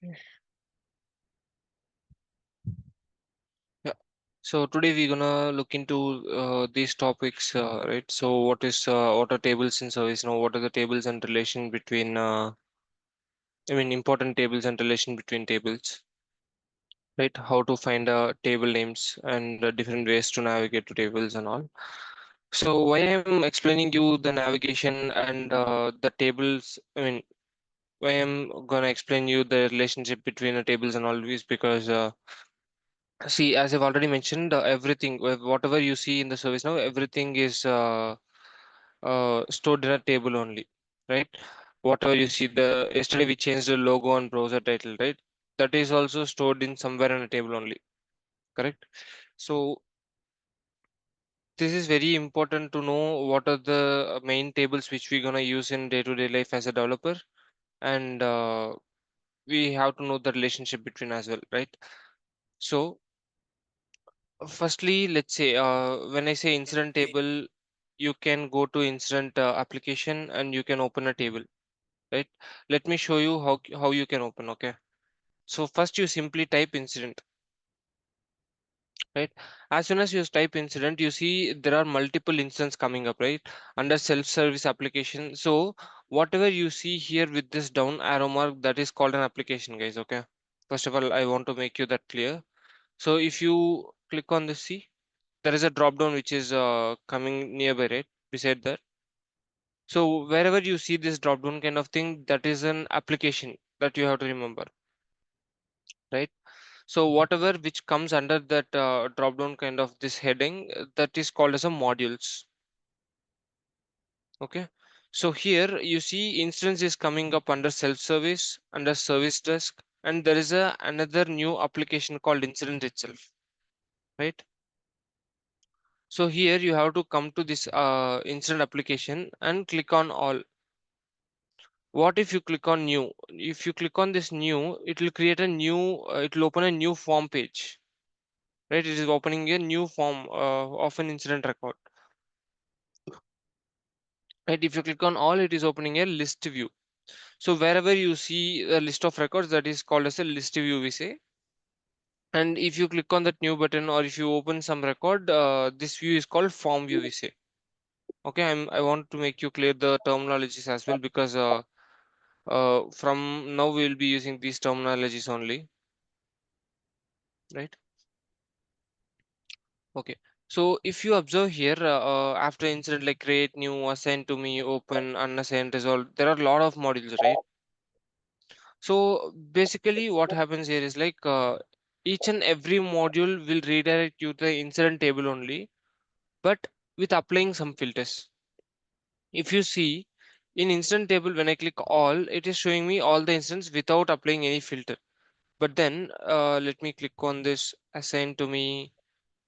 Yeah. So today we're gonna look into these topics, right? So what are tables in service now? What are the tables and relation between important tables and relation between tables, right? How to find table names and different ways to navigate to tables and all. So why I'm explaining you the navigation and the tables, why I'm gonna explain you the relationship between the tables and all is because see, as I've already mentioned, everything, whatever you see in the service now, everything is stored in a table only, right? Whatever you see, the yesterday we changed the logo and browser title, right? That is also stored in somewhere in a table only, correct? So this is very important to know what are the main tables which we're gonna use in day-to-day life as a developer, and we have to know the relationship between as well, right? So firstly, let's say when I say incident table, you can go to incident application and you can open a table, right? Let me show you how you can open. Okay. So first you simply type incident, right? As soon as you type incident, you see there are multiple instances coming up, right? Under self-service application. So whatever you see here with this down arrow mark, that is called an application, guys. Okay. First of all, I want to make you that clear. So if you click on this, see, there is a drop down which is coming nearby, right? Beside that. So wherever you see this drop down kind of thing, that is an application that you have to remember, right? So whatever which comes under that drop down kind of this heading, that is called as a modules. Okay. So here you see instance is coming up under self-service, under service desk, and there is a another new application called incident itself, right? So here you have to come to this incident application and click on all. What if you click on new? If you click on this new, it will create a new, it will open a new form page, right? It is opening a new form of an incident record, right? If you click on all, it is opening a list view. So wherever you see a list of records, that is called as a list view, we say. And if you click on that new button or if you open some record, this view is called form view, we say. Okay, I want to make you clear the terminologies as well because from now we will be using these terminologies only, right? Okay. So if you observe here, after incident like create, new, assign to me, open, unassign, resolve, there are a lot of modules, right? So basically what happens here is like each and every module will redirect you to the incident table only, but with applying some filters. If you see in incident table, when I click all, it is showing me all the incidents without applying any filter. But then let me click on this assign to me,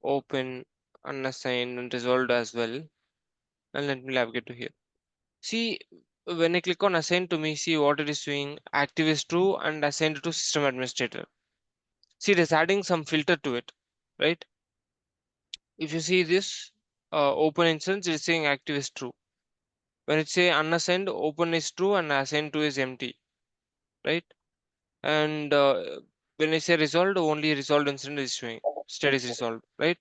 open, unassigned, and resolved as well. And let me navigate to here. See, when I click on assign to me, see what it is doing. Active is true and assigned to system administrator. See, it is adding some filter to it, right? If you see this open instance, it is saying active is true. When it say unassigned, open is true and assigned to is empty, right? And when I say resolved, only resolved incident is showing. State is resolved, right?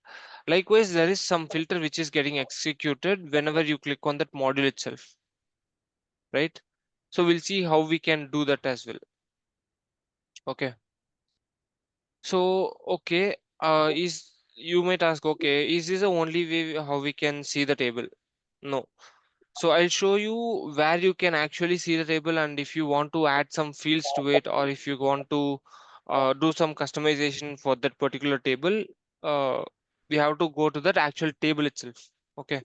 Likewise, there is some filter which is getting executed whenever you click on that module itself, right? So we'll see how we can do that as well. Okay. So, okay, is you might ask, okay, is this the only way how we can see the table? No. So I'll show you where you can actually see the table, and if you want to add some fields to it, or if you want to do some customization for that particular table, uh, we have to go to that actual table itself. Okay.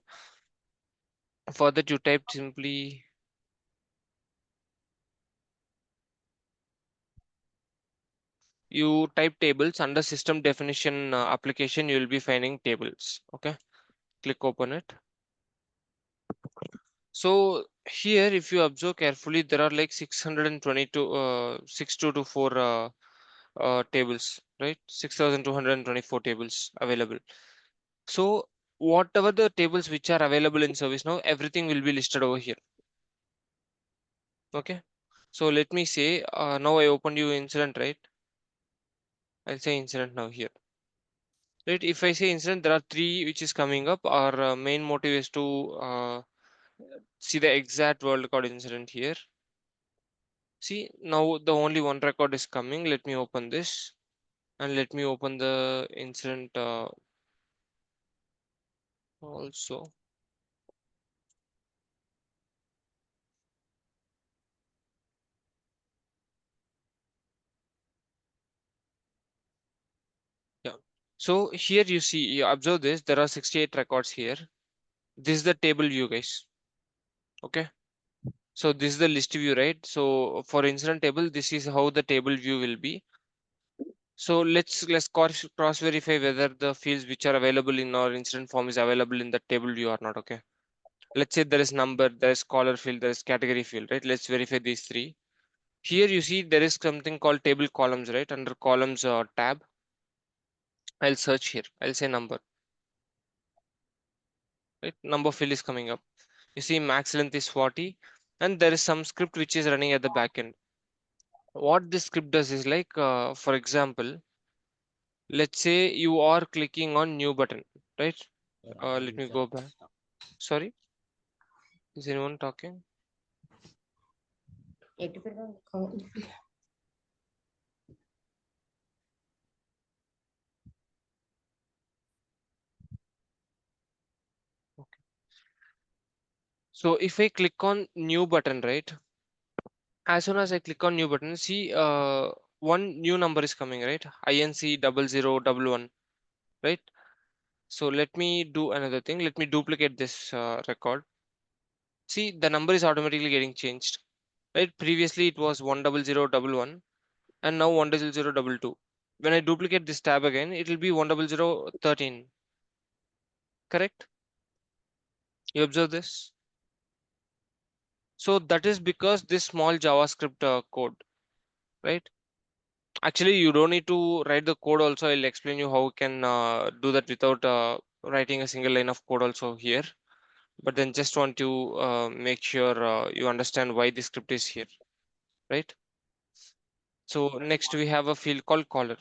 For that, you type simply you type tables under system definition application. You will be finding tables. Okay. Click open it. So here, if you observe carefully, there are like 622, 6224 tables, right? 6224 tables available. So whatever the tables which are available in ServiceNow, everything will be listed over here. Okay. So let me say, now I opened you incident, right? I'll say incident now here. Right, if I say incident, there are three which is coming up. Our main motive is to see the exact world record incident here. See, now the only one record is coming. Let me open this and let me open the incident also. Yeah. So here you see, you observe this, there are 68 records here. This is the table view, guys. Okay. So this is the list view, right? So for incident table, this is how the table view will be. So let's cross verify whether the fields which are available in our incident form is available in the table view or not. Okay. Let's say there is number, there is caller field, there is category field, right? Let's verify these three. Here you see there is something called table columns, right? Under columns tab, I'll search here. I'll say number, right? Number field is coming up. You see max length is 40, and there is some script which is running at the backend. What this script does is like, for example, let's say you are clicking on new button, right? Let me go back. Sorry, is anyone talking? Okay. So if I click on new button, right? As soon as I click on new button, see one new number is coming, right? INC 0011, right? So let me do another thing. Let me duplicate this record. See, the number is automatically getting changed, right? Previously it was 10011 and now 10022. When I duplicate this tab again, it will be 10013. Correct? You observe this? So that is because this small JavaScript code, right? Actually, you don't need to write the code also. I'll explain you how you can do that without writing a single line of code also here. But then just want to make sure you understand why the script is here, right? So next we have a field called caller,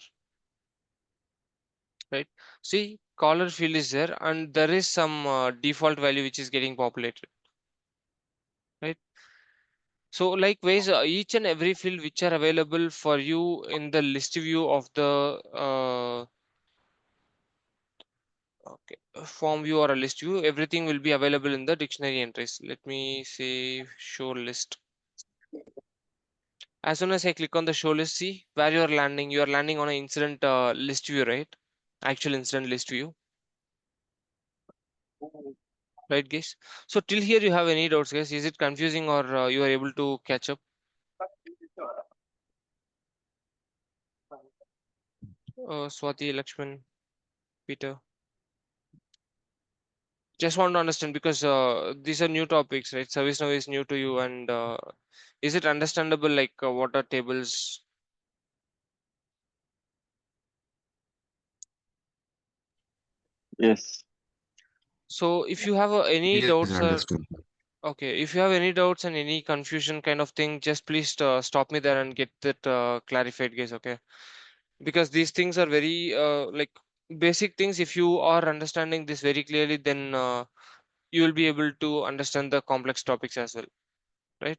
right? See, caller field is there and there is some default value which is getting populated, right? So likewise, each and every field which are available for you in the list view of the okay, form view or a list view, everything will be available in the dictionary entries. Let me say show list. As soon as I click on the show list, see where you are landing on an incident list view, right? Actual incident list view, right, guys? So till here, you have any doubts, guys? Is it confusing or you are able to catch up? Swati, Lakshman, Peter. Just want to understand because these are new topics, right? ServiceNow is new to you, and is it understandable? Like what are tables? Yes. So if you have any Yes, doubts or understood. okay, if you have any doubts and any confusion kind of thing, just please stop me there and get that clarified, guys. Okay, because these things are very like basic things. If you are understanding this very clearly, then you will be able to understand the complex topics as well, right?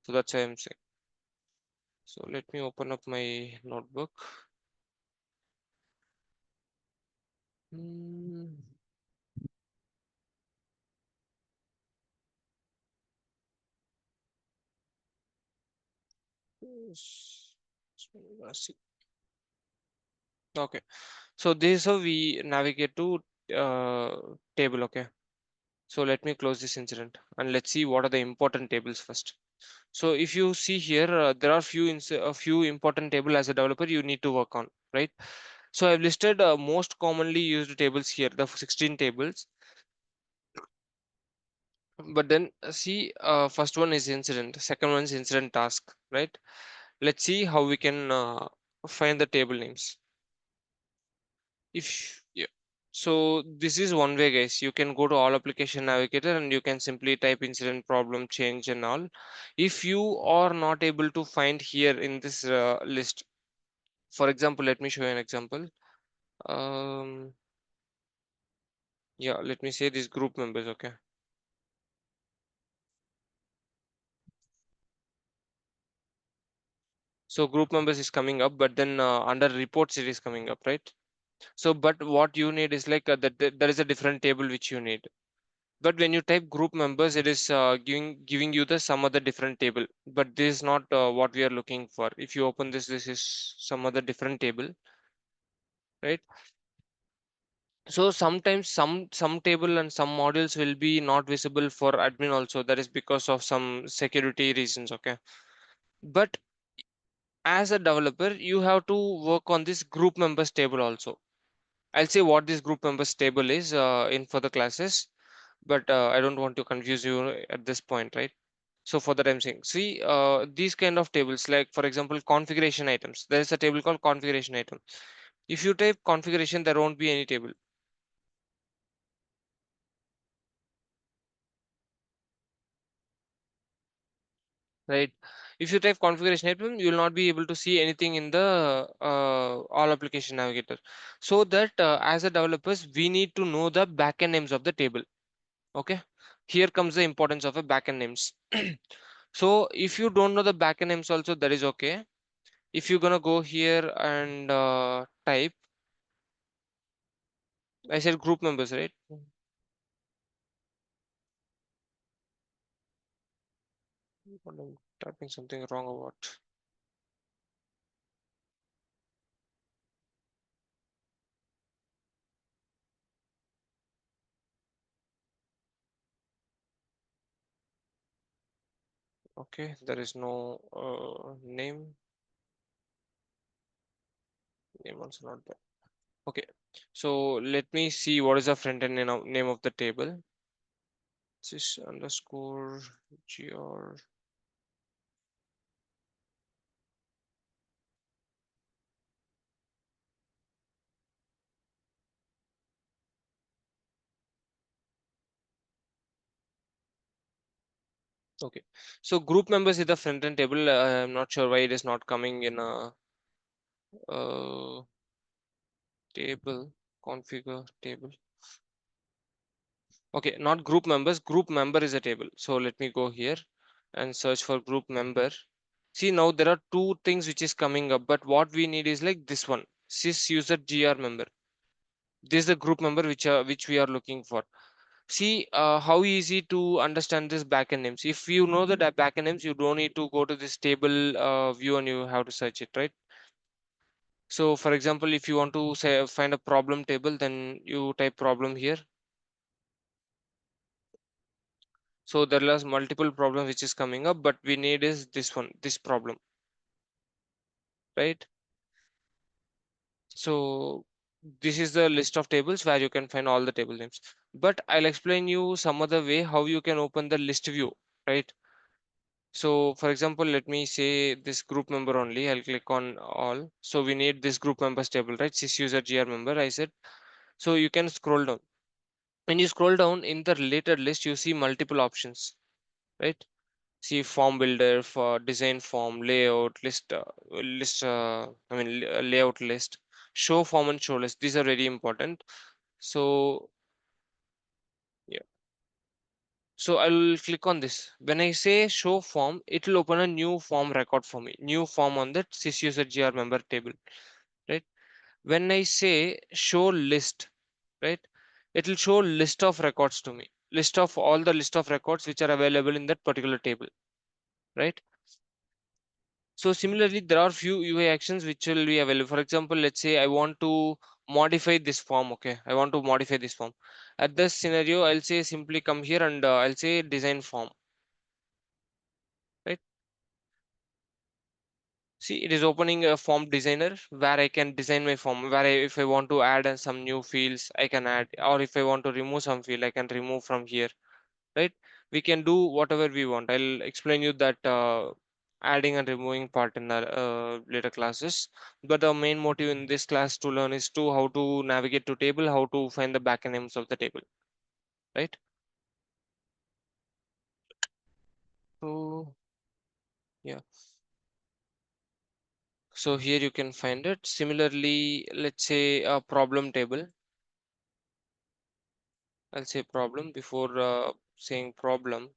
So that's why I'm saying. So let me open up my notebook. Hmm. Okay, so this is how we navigate to table. Okay, so let me close this incident and let's see what are the important tables first. So if you see here, there are a few important table as a developer you need to work on, right? So I've listed most commonly used tables here, the 16 tables. But then see, first one is incident, second one is incident task, right? Let's see how we can find the table names. If yeah. So this is one way, guys. You can go to all application navigator and you can simply type incident, problem, change and all. If you are not able to find here in this list, for example, let me show you an example. um yeah, let me say these group members. Okay, so group members is coming up, but then under reports it is coming up, right? So but what you need is like that there is a different table which you need. But when you type group members, it is giving you the some other different table. But this is not what we are looking for. If you open this, this is some other different table, right? So sometimes some table and some modules will be not visible for admin also. That is because of some security reasons. Okay, but as a developer, you have to work on this group members table also. I'll say what this group members table is in for the classes, but I don't want to confuse you at this point, right? So for that I'm saying, see, these kind of tables, like for example, configuration items. There is a table called configuration item. If you type configuration, there won't be any table, right? If you type configuration item, you will not be able to see anything in the all application navigator. So that as a developers, we need to know the backend names of the table. Okay, here comes the importance of a backend names. So if you don't know the backend names also, that is okay. If you're gonna go here and type, I said group members, right? What I'm typing something wrong about. Okay, there is no name also not there. Okay, so let me see what is the front end name of the table. Sys underscore gr. Okay, so group members is the front end table. I'm not sure why it is not coming in a uh, table configure table. Okay, not group members. Group member is a table. So let me go here and search for group member. See, now there are two things which is coming up, but what we need is like this one, sys user gr member. This is the group member which we are looking for. See how easy to understand this backend names. If you know the backend names, you don't need to go to this table view and you have to search it, right? So for example, if you want to say find a problem table, then you type problem here. So there are multiple problems which is coming up, but we need is this one, this problem, right? So this is the list of tables where you can find all the table names. But I'll explain you some other way how you can open the list view, right? So for example, let me say this group member only. I'll click on all. So we need this group members table, right? Sys user gr member, I said. So you can scroll down. When you scroll down in the related list, you see multiple options, right? See form builder for design form, layout, layout list, show form and show list. These are very important. So yeah, so I'll click on this. When I say show form, it will open a new form record for me, new form on that sysuser gr member table, right? When I say show list, right, it will show list of records to me, list of all the list of records which are available in that particular table, right? So similarly, there are few UI actions which will be available. For example, let's say I want to modify this form. Okay, I want to modify this form. At this scenario, I'll say simply come here and I'll say design form. Right? See, it is opening a form designer where I can design my form. Where if I want to add some new fields, I can add, or if I want to remove some field, I can remove from here. Right? We can do whatever we want. I'll explain you that adding and removing part in the later classes. But the main motive in this class to learn is to how to navigate to table, how to find the backend names of the table, right? So yeah, so here you can find it. Similarly, let's say a problem table. I'll say problem before saying problem.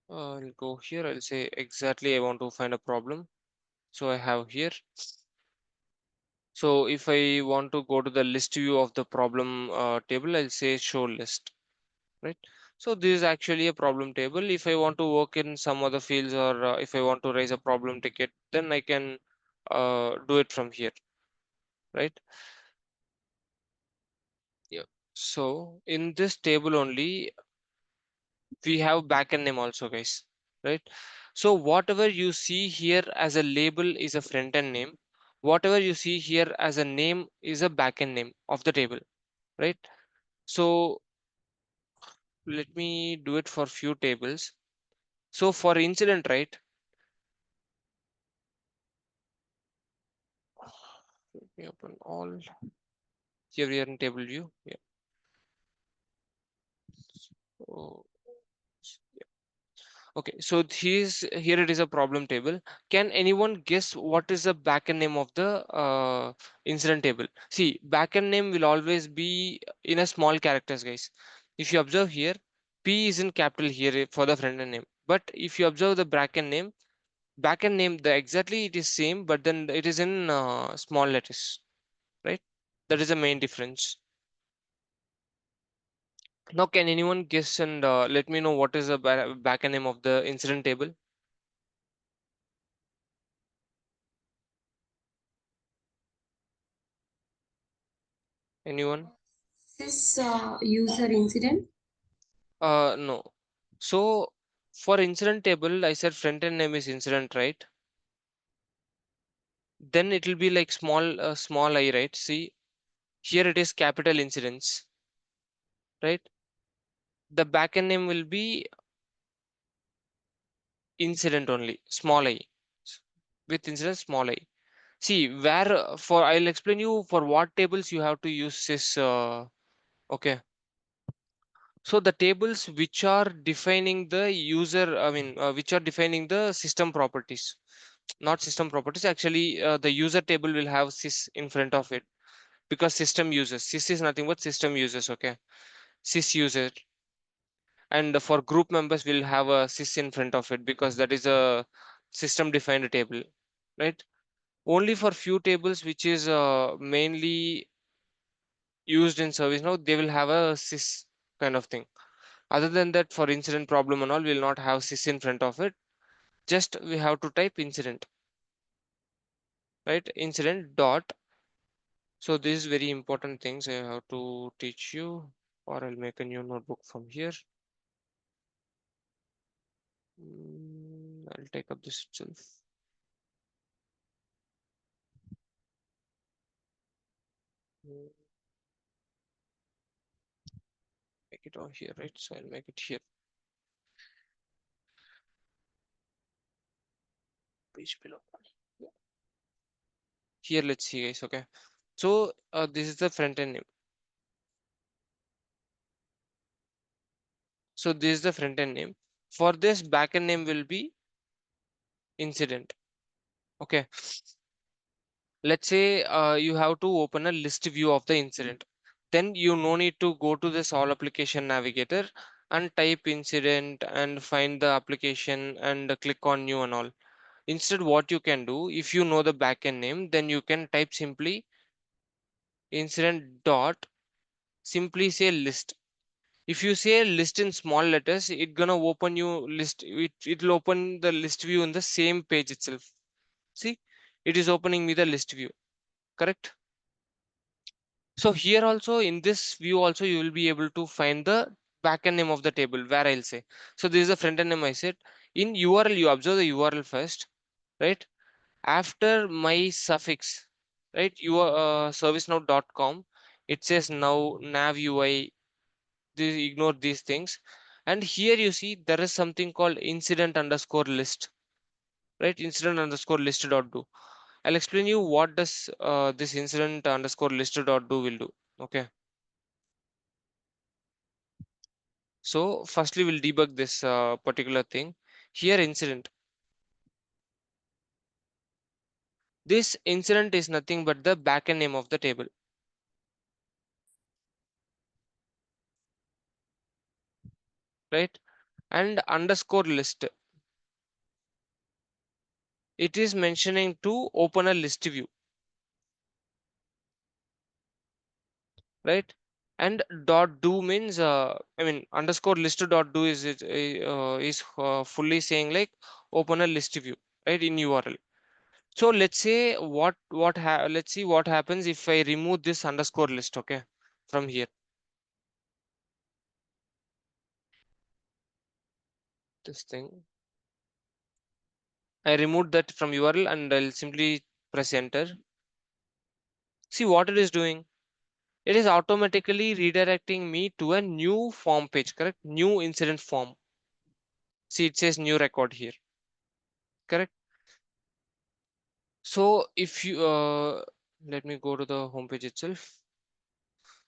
I'll go here. I'll say exactly I want to find a problem. So I have here. So if I want to go to the list view of the problem table, I'll say show list, right? So this is actually a problem table. If I want to work in some other fields, or if I want to raise a problem ticket, then I can do it from here, right? Yeah. So in this table only, we have backend name also, guys, right? So whatever you see here as a label is a front end name. Whatever you see here as a name is a backend name of the table, right? So let me do it for few tables. So for incident, right? Let me open all. Here we are in table view. Yeah. So, yeah. Okay. So here it is a problem table. Can anyone guess what is the backend name of the incident table? See, backend name will always be in a small characters, guys. If you observe here, P is in capital here for the front end name. But if you observe the backend name, the exactly it is same, but then it is in small letters, right? That is the main difference. Now, can anyone guess and let me know what is the backend name of the incident table? Anyone? This user incident. No. So for incident table, I said front end name is incident, right? Then it will be like small I, right? See, here it is capital incidents, right? The backend name will be incident only, small I, with incident small I. See, where for I'll explain you for what tables you have to use this. Okay. So the tables which are defining the user, I mean, which are defining the system properties, not system properties. Actually, the user table will have sys in front of it because system users. Sys is nothing but system users. Okay, sys user, and for group members will have a sys in front of it because that is a system defined table, right? Only for few tables which is mainly used in ServiceNow, they will have a sys kind of thing. Other than that, for incident problem and all, we'll not have sys in front of it. Just we have to type incident, right? Incident dot. So this is very important things I have to teach you, or I'll make a new notebook from here. I'll take up this itself. Mm, Make it on here, right? So I'll make it here. Page below. Yeah. Here, let's see, guys. Okay. So this is the front end name. So this is the front end name. For this backend name will be incident. Okay. Let's say you have to open a list view of the incident. Then you no need to go to this all application navigator and type incident and find the application and click on new and all. Instead, what you can do, if you know the backend name, then you can type simply incident dot, simply say list. If you say list in small letters, it gonna open you list. It'll open the list view in the same page itself. See, it is opening me the list view. Correct? So here also in this view also you will be able to find the backend name of the table where I'll say. So this is the front end name I said. In URL, you observe the URL first, right? After my suffix, right? Your servicenow.com, it says now nav UI. Ignore these things. And here you see there is something called incident underscore list. right? Incident underscore list dot do. I'll explain you what does this incident underscore list dot do will do. Okay. So firstly, we'll debug this particular thing. Here incident. This incident is nothing but the backend name of the table, right? And underscore list. It is mentioning to open a list view, right? And dot do means I mean underscore list dot do is fully saying like open a list view, right, in URL. So let's say let's see what happens if I remove this underscore list, okay, from here. This thing I removed that from URL and I'll simply press enter. See what it is doing. It is automatically redirecting me to a new form page, correct? New incident form. See, it says new record here, correct? So if you let me go to the home page itself.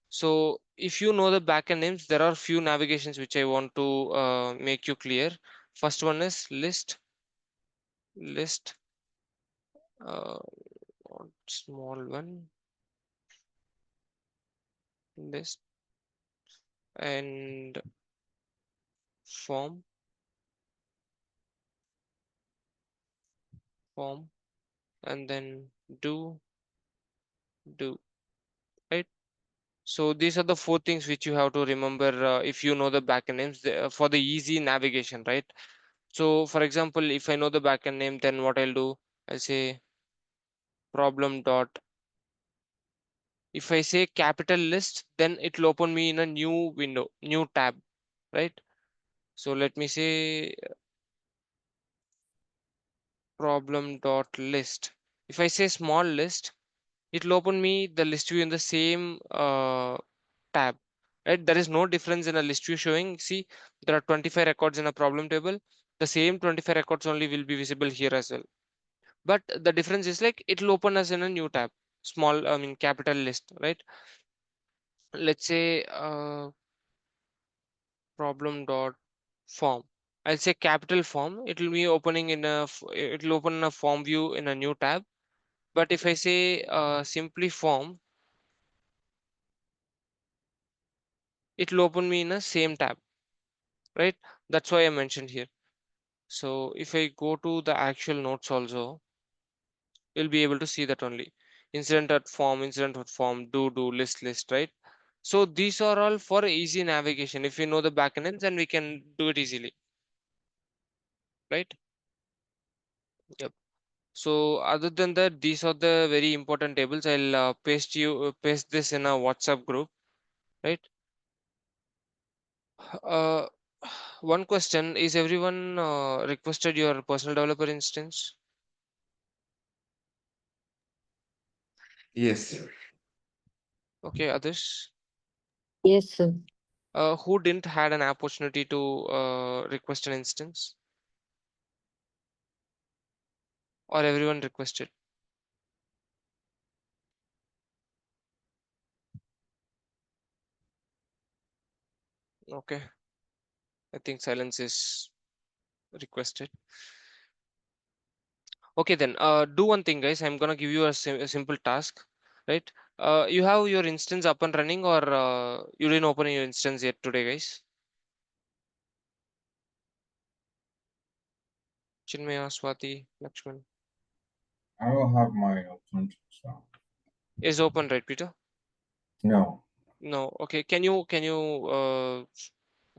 So if you know the backend names, there are few navigations which I want to make you clear. First one is list, uh, small one, list and form, form, and then do, right? So these are the four things which you have to remember if you know the backend names for the easy navigation, right? So for example, if I know the backend name, then what I'll do, I'll say problem dot. If I say capital list, then it will open me in a new window, new tab, right? So let me say problem dot list. If I say small list, it will open me the list view in the same tab, right? There is no difference in a list view showing. See, there are 25 records in a problem table. The same 25 records only will be visible here as well. But the difference is like it will open us in a new tab, small, I mean, capital list, right? Let's say problem dot form. I'll say capital form. It will be opening in it will open in a form view in a new tab. But if I say simply form, it will open me in a same tab, right? That's why I mentioned here. So if I go to the actual notes also, you'll be able to see that only incident dot form, do, list, right? So these are all for easy navigation. If you know the backends, then we can do it easily, right? Yep. So other than that, these are the very important tables. I'll paste this in a WhatsApp group, right? Uh, one question is everyone requested your personal developer instance? Yes. Okay, others, Yes, sir. who didn't had an opportunity to request an instance, or everyone requested? Okay, I think silence is requested. Okay, then do one thing, guys. I'm gonna give you a simple task, right? You have your instance up and running, or you didn't open your instance yet today, guys? Chinmaya, Swati, Lakshman I don't have my alternative now. is open, right, Peter? No. No. Okay. Can you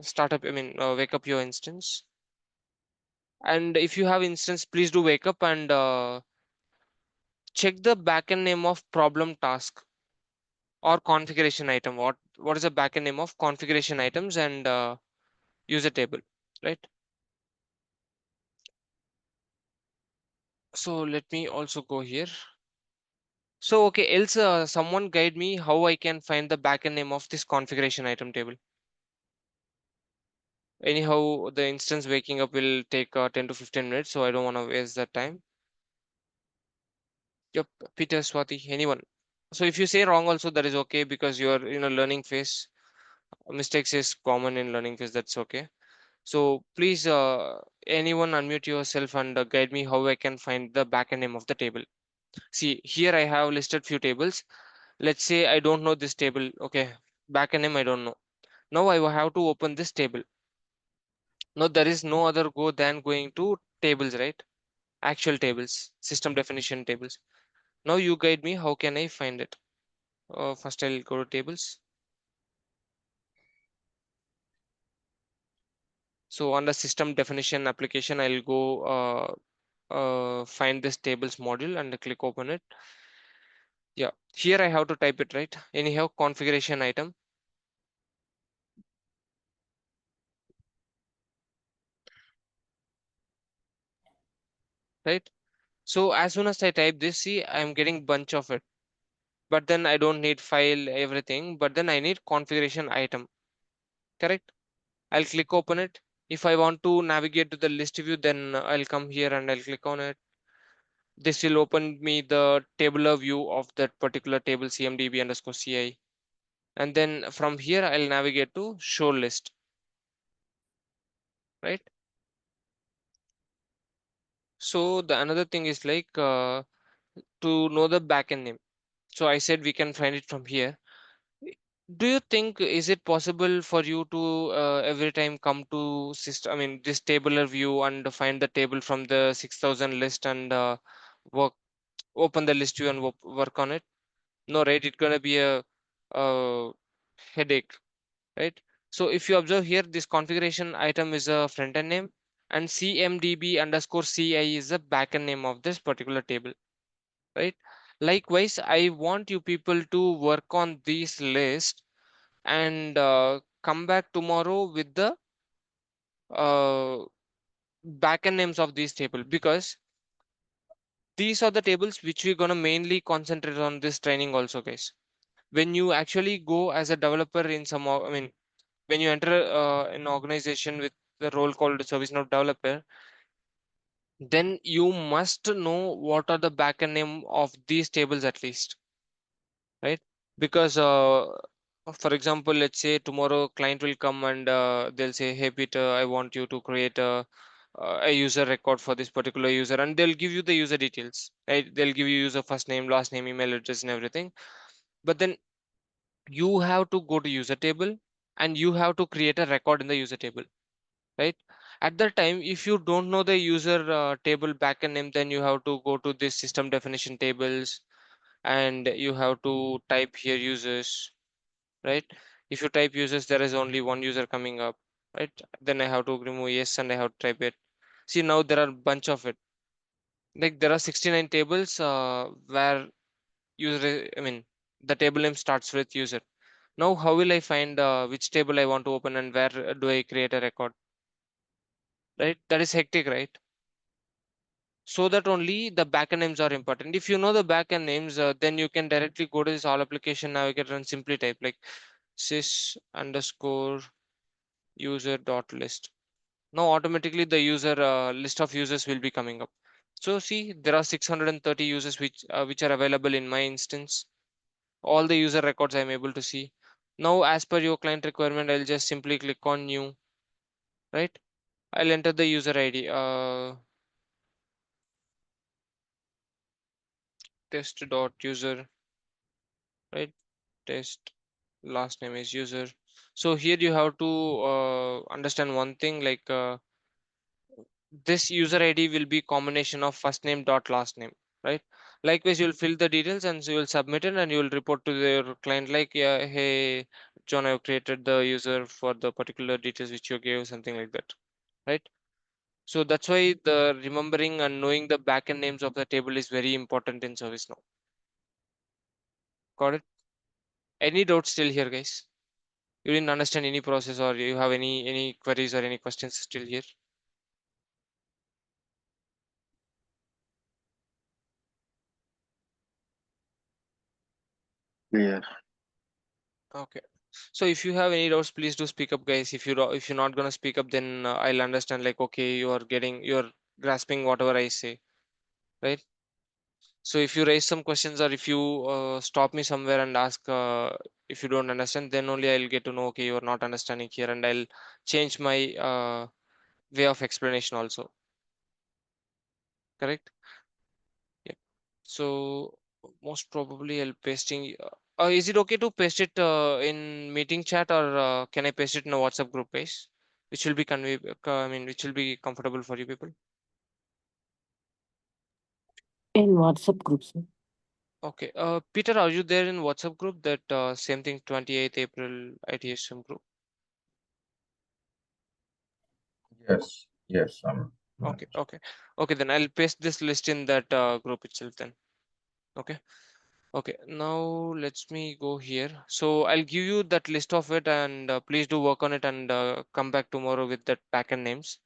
start up? I mean, wake up your instance. And if you have instance, please do wake up and check the backend name of problem task or configuration item. What is the backend name of configuration items and user table, right? So let me also go here. So okay, else someone guide me how I can find the backend name of this configuration item table. Anyhow, the instance waking up will take 10 to 15 minutes, so I don't want to waste that time. Yep, Peter, Swati, anyone. So if you say wrong also, that is okay, because you're in a learning phase. Mistakes is common in learning phase, that's okay. So please, anyone unmute yourself and guide me how I can find the backend name of the table. See, here I have listed few tables. Let's say I don't know this table. Okay, backend name I don't know. Now I will have to open this table. Now there is no other go than going to tables, right? Actual tables, system definition tables. Now you guide me, how can I find it? First I'll go to tables. So on the system definition application, I'll go find this tables module and click open it. Yeah, here I have to type it, right? Anyhow, configuration item, right? So as soon as I type this, see, I'm getting bunch of it, but then I don't need file everything, but then I need configuration item, correct? I'll click open it. If I want to navigate to the list view, then I'll come here and I'll click on it. This will open me the tabular view of that particular table, cmdb underscore ci. And then from here, I'll navigate to show list, right? So the another thing is like to know the backend name. So I said we can find it from here. Do you think is it possible for you to every time come to system, I mean this tabular view and find the table from the 6,000 list and work open the list view and work on it? No, right? It's gonna be a headache, right? So if you observe here, this configuration item is a front end name and cmdb underscore ci is the backend name of this particular table, right? Likewise, I want you people to work on this list and come back tomorrow with the uh, backend names of these table, because these are the tables which we're gonna mainly concentrate on this training also, guys. When you actually go as a developer in some, I mean, when you enter an organization with the role called ServiceNow developer, then you must know what are the backend name of these tables at least, right? Because for example, let's say tomorrow client will come and they'll say, hey Peter, I want you to create a user record for this particular user, and they'll give you the user details, right? They'll give you user first name, last name, email address and everything. But then you have to go to user table and you have to create a record in the user table, right? At that time, if you don't know the user table backend name, then you have to go to this system definition tables and you have to type here users, right? If you type users, there is only one user coming up, right? Then I have to remove yes and I have to type it. See, now there are bunch of it. Like there are 69 tables where user, I mean, the table name starts with user. Now, how will I find which table I want to open and where do I create a record, right? That is hectic, right? So that only the backend names are important. If you know the backend names, then you can directly go to this all application navigator and simply type like sys underscore user dot list. Now automatically the user list of users will be coming up. So see, there are 630 users which are available in my instance. All the user records I'm able to see. Now as per your client requirement, I'll just simply click on new, right? I'll enter the user ID, test dot user, right? Test last name is user. So here you have to understand one thing, like this user ID will be combination of first name dot last name, right? Likewise, you'll fill the details and so you'll submit it and you'll report to their client like, yeah, hey, John, I've created the user for the particular details which you gave, something like that, right? So that's why the remembering and knowing the backend names of the table is very important in ServiceNow. Got it? Any doubts still here, guys? You didn't understand any process or you have any queries or any questions still here? Clear. Okay. So if you have any doubts, please do speak up, guys. If you're not gonna speak up, then I'll understand. Like, okay, you're grasping whatever I say, right? So if you raise some questions, or if you stop me somewhere and ask if you don't understand, then only I'll get to know, okay, you're not understanding here, and I'll change my way of explanation also. Correct? Yep. So most probably I'll pasting. Is it okay to paste it in meeting chat, or can I paste it in a WhatsApp group page, which will be I mean, which will be comfortable for you people? In WhatsApp group, sir. Okay. Peter, are you there in WhatsApp group? That same thing, 28th April ITSM group. Yes, yes, Okay, okay, okay. Then I'll paste this list in that group itself. Then, okay, okay. Now let's me go here. So I'll give you that list of it, and please do work on it, and come back tomorrow with that backend names.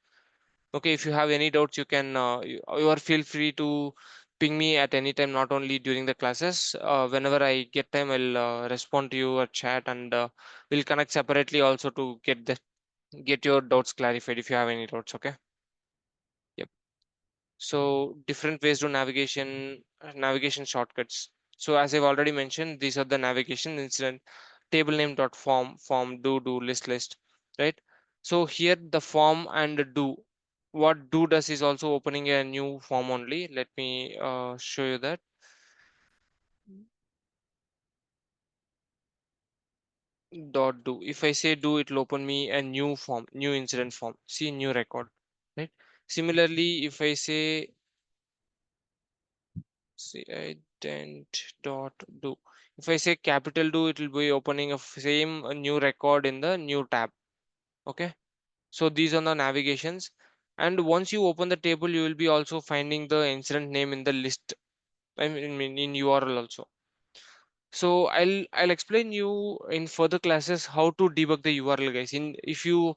Okay. If you have any doubts, you can you are feel free to ping me at any time, not only during the classes. Whenever I get time, I'll respond to you or chat, and we'll connect separately also to get your doubts clarified if you have any doubts. Okay. Yep. So different ways to navigation shortcuts. So as I've already mentioned, these are the navigation incident: table name dot form do list, right? So here the form and do, what do does is also opening a new form only. Let me show you that. Dot do, if I say do, it will open me a new form, new incident form. See, new record, right? Similarly, if I say ident dot do, if I say capital do, it will be opening a same a new record in the new tab. Okay. So these are the navigations. And once you open the table, you will be also finding the incident name in the list. I mean in URL also. So I'll explain you in further classes how to debug the URL, guys. In if you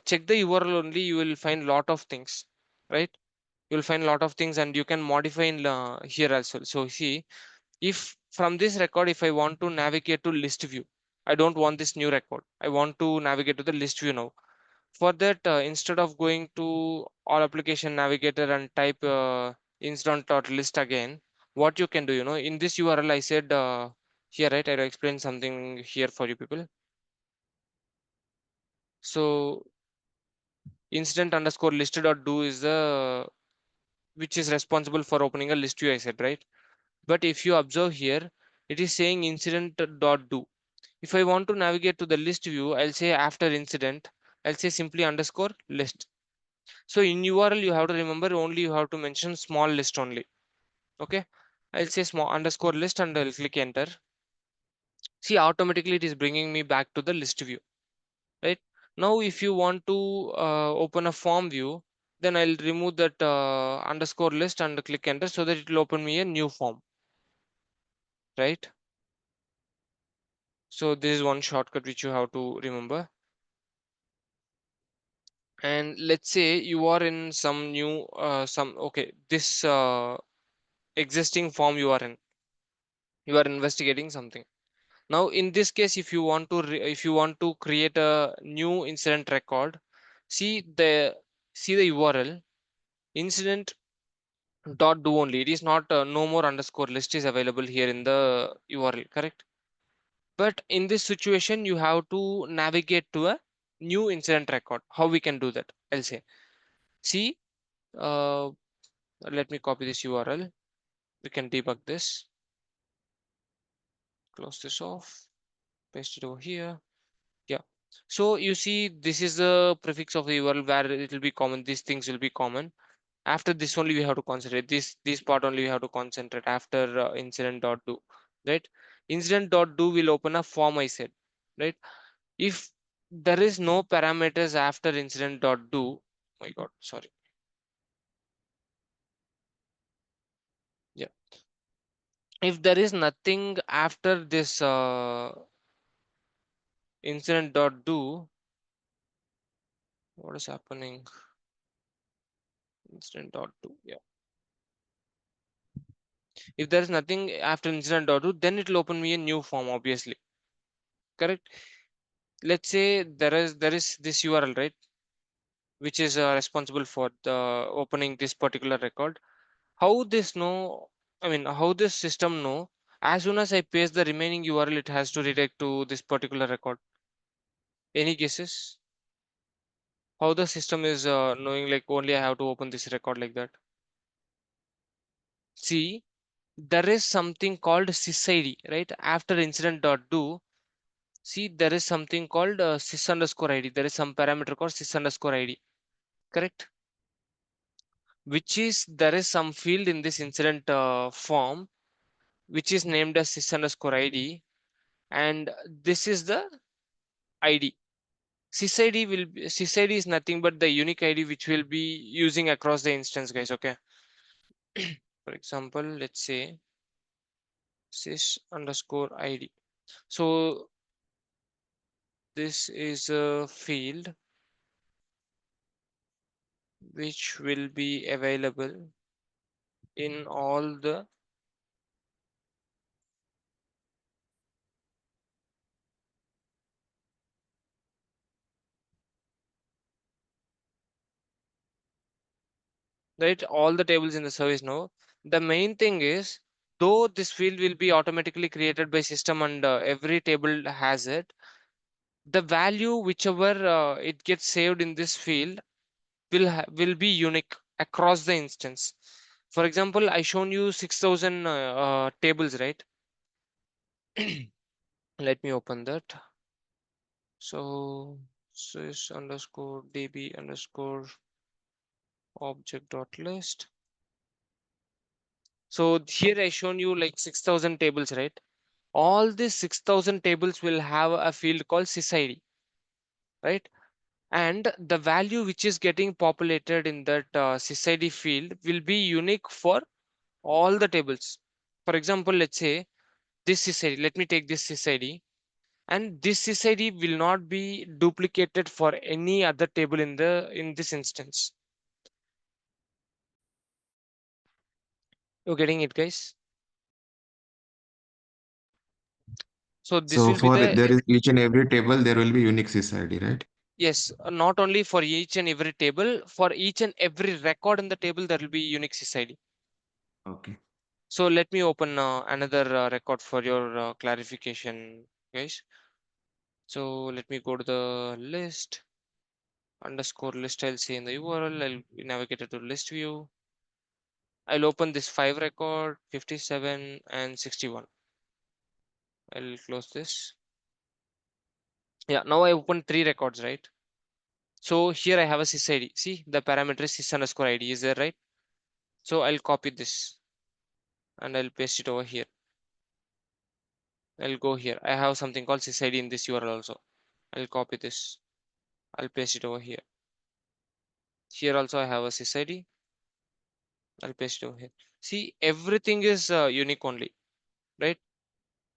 check the URL only, you will find lot of things, right? You'll find a lot of things, and you can modify in here as well. So see, if from this record, if I want to navigate to list view, I don't want this new record, I want to navigate to the list view now. For that, instead of going to all application navigator and type incident.list again, what you can do, in this URL I said here, right? I'll explain something here for you people. So incident underscore list.do is the which is responsible for opening a list view, I said, right? But if you observe here, it is saying incident.do. If I want to navigate to the list view, I'll say after incident, I'll say simply underscore list. So in URL, you have to remember only you have to mention small list only. Okay. I'll say small underscore list and I'll click enter. See, automatically it is bringing me back to the list view, right? Now, if you want to open a form view, then I'll remove that underscore list and click enter, so that it will open me a new form, right? So this is one shortcut which you have to remember. And let's say you are in some new okay, this existing form you are investigating something. Now in this case, if you want to if you want to create a new incident record, see the URL incident dot do only. It is not no more underscore list is available here in the URL, correct? But in this situation, you have to navigate to a new incident record. How we can do that? I'll say, see, uh, let me copy this URL. We can debug this. Close this off. Paste it over here. Yeah. So you see, this is the prefix of the URL where it will be common. These things will be common. After this only we have to concentrate. This part only we have to concentrate after incident.do, right? Incident.do will open a form, I said, right? If there is no parameters after incident.do, my God, sorry. Yeah. If there is nothing after this incident.do, what is happening? Incident.do, yeah. If there is nothing after incident.do, then it will open me a new form, obviously. correct? Let's say there is this URL, right, which is responsible for the opening this particular record. How this know, I mean, how this system know as soon as I paste the remaining URL, it has to redirect to this particular record? Any guesses? How the system is knowing like only I have to open this record like that? See, there is something called sysID, right? After incident.do, see, there is something called sys underscore ID. There is some parameter called sys underscore ID, correct? Which is, there is some field in this incident form which is named as sys underscore ID, and this is the ID. Sys ID is nothing but the unique ID which will be using across the instance, guys. Okay. For example, let's say sys underscore ID. So this is a field which will be available in all the right, all the tables in the service now. The main thing is, though this field will be automatically created by system and every table has it, the value whichever it gets saved in this field will be unique across the instance. For example, I shown you 6,000 tables, right? Let me open that. So sys underscore db underscore object dot list. So here I shown you like 6,000 tables, right? All these 6,000 tables will have a field called sysID, right? And the value which is getting populated in that sysID field will be unique for all the tables. For example, let's say this sysID, let me take this sysID, and this sysID will not be duplicated for any other table in this instance. You're getting it, guys? So this So will be for the, there is each and every table, there will be unique sys ID, right? yes, not only for each and every table, for each and every record in the table, there will be unique sysID. Okay. So let me open another record for your clarification, guys. So let me go to the list underscore list. I'll say in the URL, I'll navigate it to list view. I'll open this 5 record, 57 and 61. I'll close this. Yeah, now I open 3 records, right? So here I have a sysID. See, the parameter is sys underscore ID. Is there, right? So I'll copy this and I'll paste it over here. I'll go here. I have something called sysID in this URL also. I'll copy this. I'll paste it over here. Here also I have a sysID. I'll paste it over here. See, everything is unique only, right?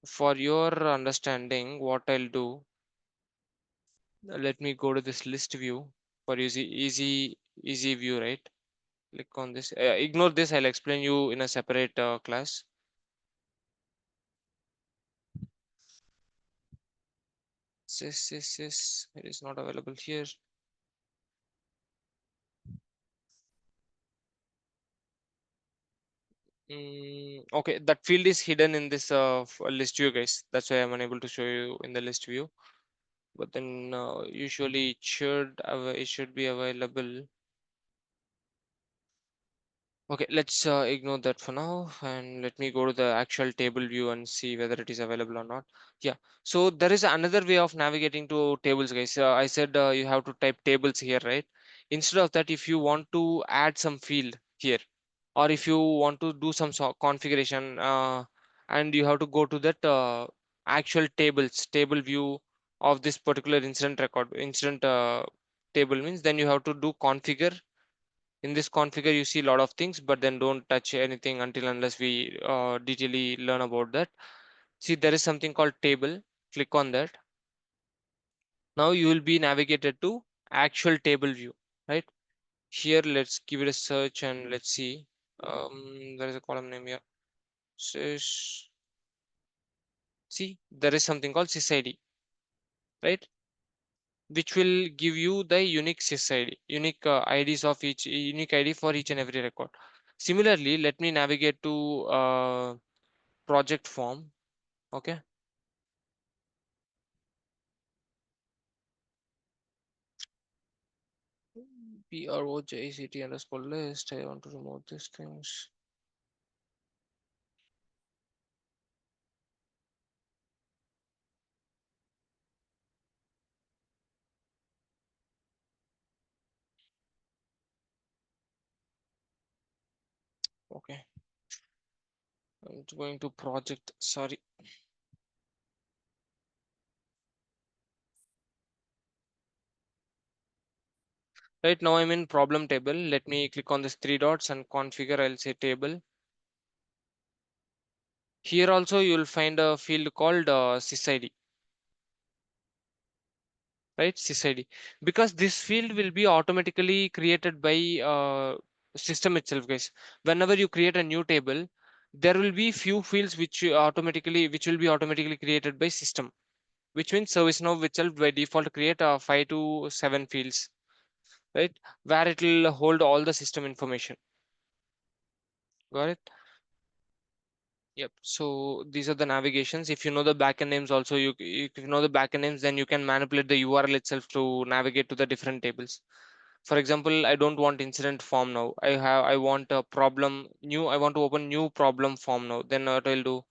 For your understanding, what I'll do, let me go to this list view for easy view, right? Click on this. Ignore this. I'll explain you in a separate class. It is not available here. Okay, that field is hidden in this list view, guys. That's why I'm unable to show you in the list view. But then usually it should be available. Okay, let's ignore that for now, and let me go to the actual table view and see whether it is available or not. Yeah, so there is another way of navigating to tables, guys. I said you have to type tables here, right? Instead of that, if you want to add some field here, or if you want to do some configuration, and you have to go to that actual table view of this particular incident table means, then you have to do configure. In this configure you see a lot of things, but then don't touch anything until unless we detailedly learn about that. See, there is something called table. Click on that. Now you will be navigated to actual table view, right? Here let's give it a search and let's see. There is a column name here. Sys. See, there is something called sysID. right? Which will give you the unique sys ID, unique IDs of each, unique ID for each and every record. Similarly, let me navigate to project form. Okay. PROJCT_list. I want to remove these things. Okay. I'm going to project. Sorry. Right now I'm in problem table. Let me click on this three dots and configure. I'll say table. Here also you will find a field called sysID, right? SysID, because this field will be automatically created by system itself, guys. Whenever you create a new table, there will be few fields which will be automatically created by system, which means ServiceNow itself by default create 5 to 7 fields, right? Where it will hold all the system information. Got it? Yep. So these are the navigations. If you know the backend names also, if you know the backend names, then you can manipulate the URL itself to navigate to the different tables. For example, I don't want incident form now. I want a problem new. I want to open new problem form now. Then what I'll do,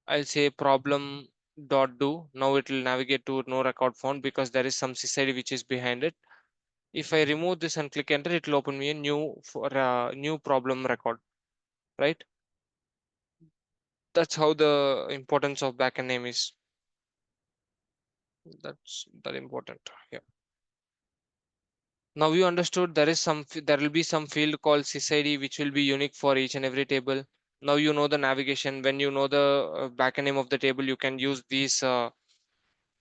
I'll say problem dot do. Now it will navigate to no record found because there is some sysID which is behind it. If I remove this and click enter, it will open me a new problem record, right? That's how the importance of backend name is. That's that important. Yeah. Now you understood there is there will be some field called sysID which will be unique for each and every table. Now you know the navigation. When you know the backend name of the table, you can use these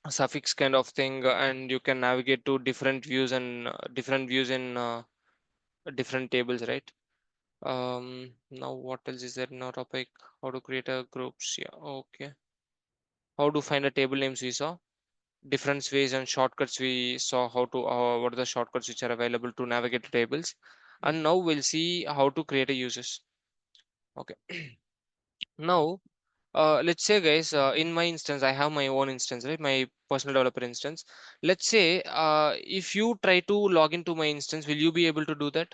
suffix kind of thing, and you can navigate to different views and different views in different tables, right? Now what else is there in our topic? How to create a groups? Yeah, okay. How to find a table names we saw. Different ways and shortcuts we saw. How to what are the shortcuts which are available to navigate the tables, and now we'll see how to create a users. Okay. Now let's say, guys, in my instance I have my own instance, right? My personal developer instance. Let's say if you try to log into my instance, will you be able to do that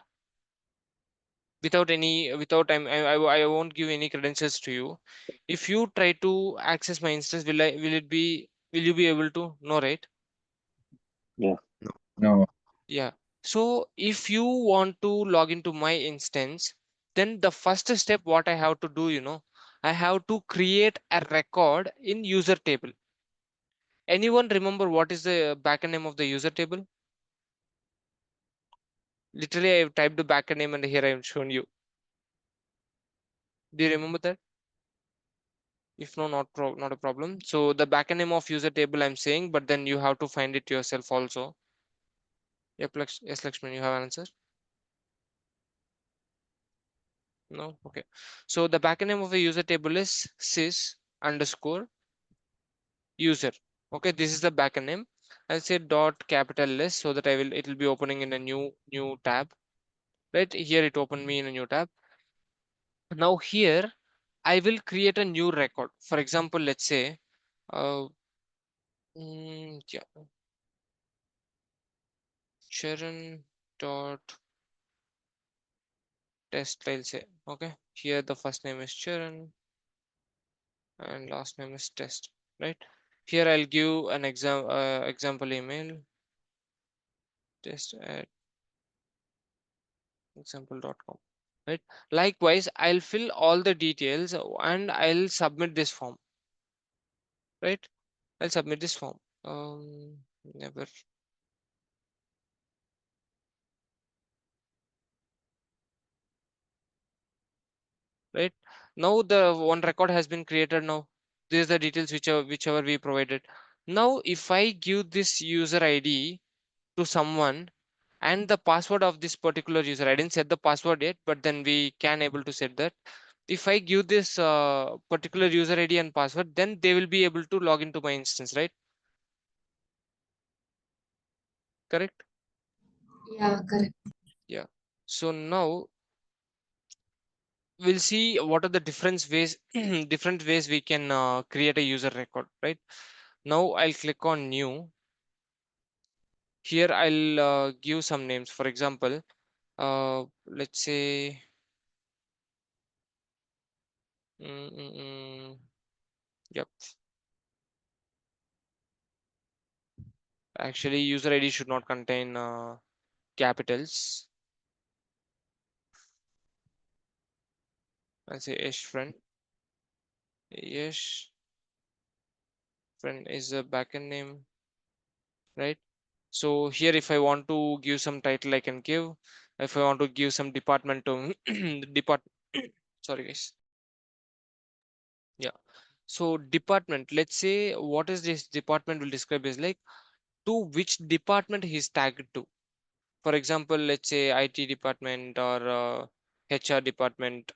without any without I won't give any credentials to you? If you try to access my instance, will you be able to? No, right? Yeah. No. Yeah. So if you want to log into my instance, then the first step what I have to do, I have to create a record in user table. Anyone remember what is the backend name of the user table? Literally, I've typed the backend name and here I have shown you. Do you remember that? If no, not a problem. So the backend name of user table I'm saying, but then you have to find it yourself also. Yep, yes, Lakshman, you have an answer? No? Okay. So the backend name of the user table is sys underscore user. Okay, this is the backend name. I'll say dot capital S so that it will be opening in a new tab. Right here it opened me in a new tab. Now here I will create a new record. For example, let's say yeah, Sharon dot test, I'll say. Okay, here the first name is Sharon and last name is test, right? Here I'll give an example email test at example.com, right? Likewise, I'll fill all the details and I'll submit this form, right? I'll submit this form. Never, right? Now the one record has been created. Now these are the details whichever we provided. Now if I give this user ID to someone and the password of this particular user, I didn't set the password yet, but then we can able to set that. If I give this particular user ID and password, then they will be able to log into my instance, right? correct? Yeah, correct. Yeah. So now we'll see what are the different ways different ways we can create a user record, right? Now I'll click on new. Here I'll give some names. For example, let's say mm, mm, mm, yep, actually user ID should not contain capitals. I'll say Yesh friend. Yesh friend is a backend name, right? So here if I want to give some title I can give. If I want to give some department to depart sorry guys. Yeah, so department, let's say what is this department will describe is like to which department he's tagged to. For example, let's say IT department or HR department,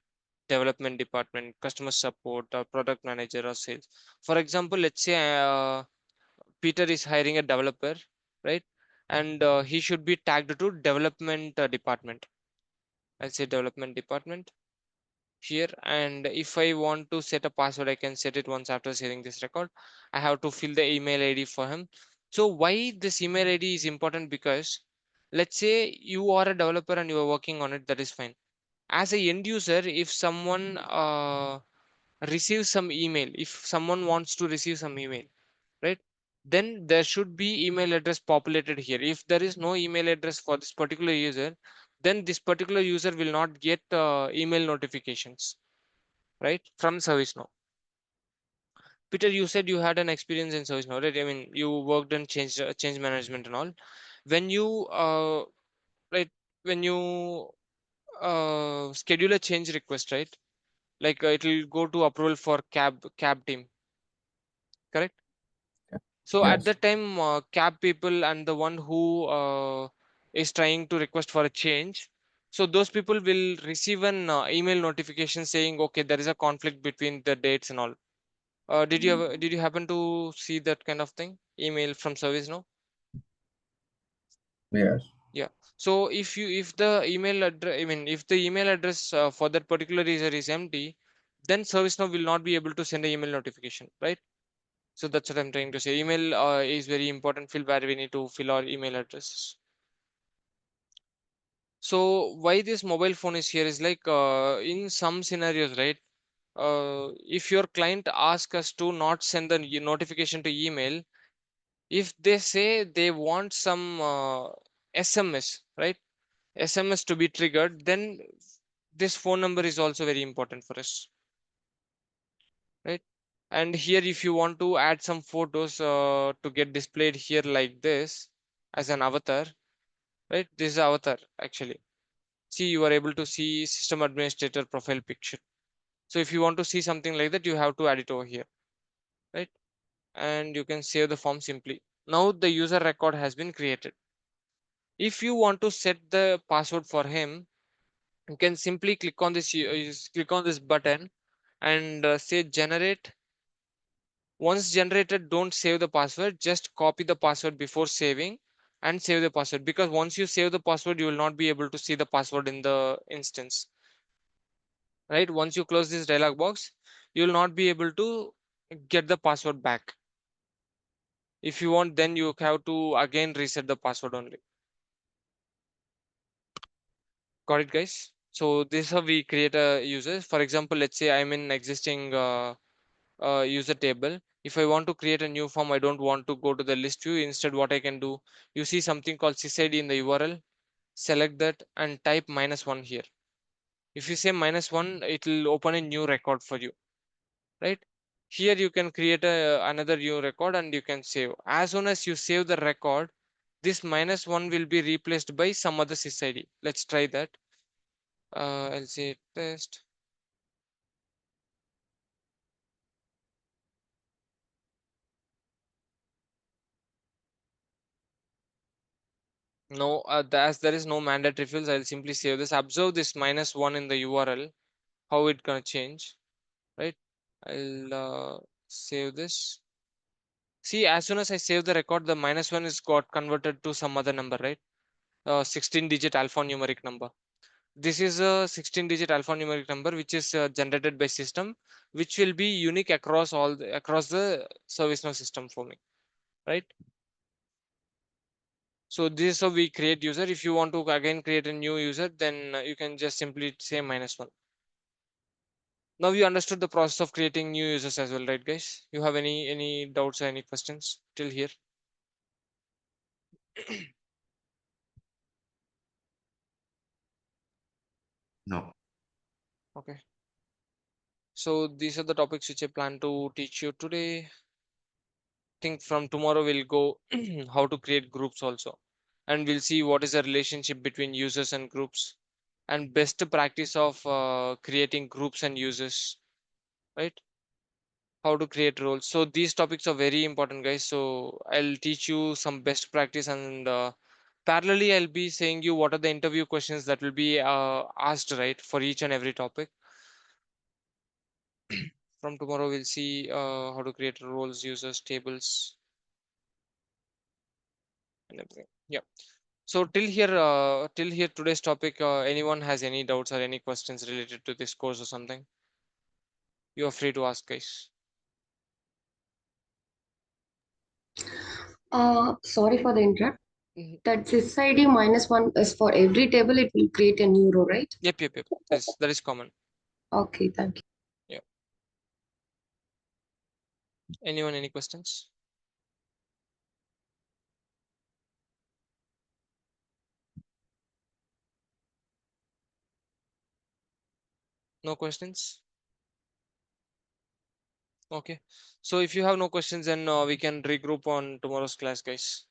development department, customer support, or product manager or sales. For example, let's say Peter is hiring a developer, right? And he should be tagged to development department. I'll say development department here. And if I want to set a password, I can set it once after saving this record. I have to fill the email ID for him. So why this email ID is important? Because let's say you are a developer and you are working on it, that is fine. As a end user, if someone receives some email, if someone wants to receive some email, right, then there should be email address populated here. If there is no email address for this particular user, then this particular user will not get email notifications, right, from ServiceNow. Peter, you said you had an experience in ServiceNow, right? I mean, you worked in change management and all. When you right, when you schedule a change request, right? Like it will go to approval for cab team, correct? So at Yes. that time, cab people and the one who is trying to request for a change, so those people will receive an email notification saying, okay, there is a conflict between the dates and all. Did you happen to see that kind of thing? Email from ServiceNow? Yes. Yeah. So if the email address, I mean, if the email address for that particular user is empty, then ServiceNow will not be able to send an email notification, right? So that's what I'm trying to say. Email is very important field where we need to fill our email addresses. So why this mobile phone is here is like in some scenarios, right? If your client asks us to not send the notification to email, if they say they want some SMS, right? SMS to be triggered, then this phone number is also very important for us, right? And here, if you want to add some photos to get displayed here like this as an avatar, right? This is avatar actually. See, you are able to see system administrator profile picture. So if you want to see something like that, you have to add it over here, right? And you can save the form simply. Now the user record has been created. If you want to set the password for him, you can simply click on this click on this button and say generate. Once generated, don't save the password, just copy the password before saving and save the password, because once you save the password you will not be able to see the password in the instance, right? Once you close this dialog box, you will not be able to get the password back. If you want, then you have to again reset the password only. Got it, guys? So this is how we create a user. For example, let's say I'm in existing user table. If I want to create a new form, I don't want to go to the list view. Instead, what I can do, you see something called sys ID in the URL. Select that and type -1 here. If you say -1, it will open a new record for you, right? Here you can create another new record and you can save. As soon as you save the record, this -1 will be replaced by some other sys ID. Let's try that. I'll say test. No, as there is no mandatory fields, I'll simply save this. Observe this -1 in the URL, how it gonna change, right? I'll save this. See, as soon as I save the record, the -1 is got converted to some other number, right? 16-digit alphanumeric number. This is a 16-digit alphanumeric number which is generated by system, which will be unique across across the ServiceNow system for me, right? So this is how we create user. If you want to again create a new user, then you can just simply say -1. Now you understood the process of creating new users as well, right, guys? You have any doubts or any questions till here? No. Okay. So these are the topics which I plan to teach you today. Think from tomorrow we'll go how to create groups also, and we'll see what is the relationship between users and groups, and best practice of creating groups and users, right? How to create roles. So these topics are very important, guys. So I'll teach you some best practice, and parallelly I'll be saying you what are the interview questions that will be asked, right, for each and every topic. From tomorrow we'll see how to create roles, users, tables, and everything. Yeah. So till here today's topic, anyone has any doubts or any questions related to this course or something, you are free to ask, guys. Sorry for the interrupt. Mhm. That sys ID -1 is for every table, it will create a new row, right? Yep. That is common. Okay, thank you. Yeah. Anyone, any questions? No questions? Okay. So if you have no questions, then we can regroup on tomorrow's class, guys.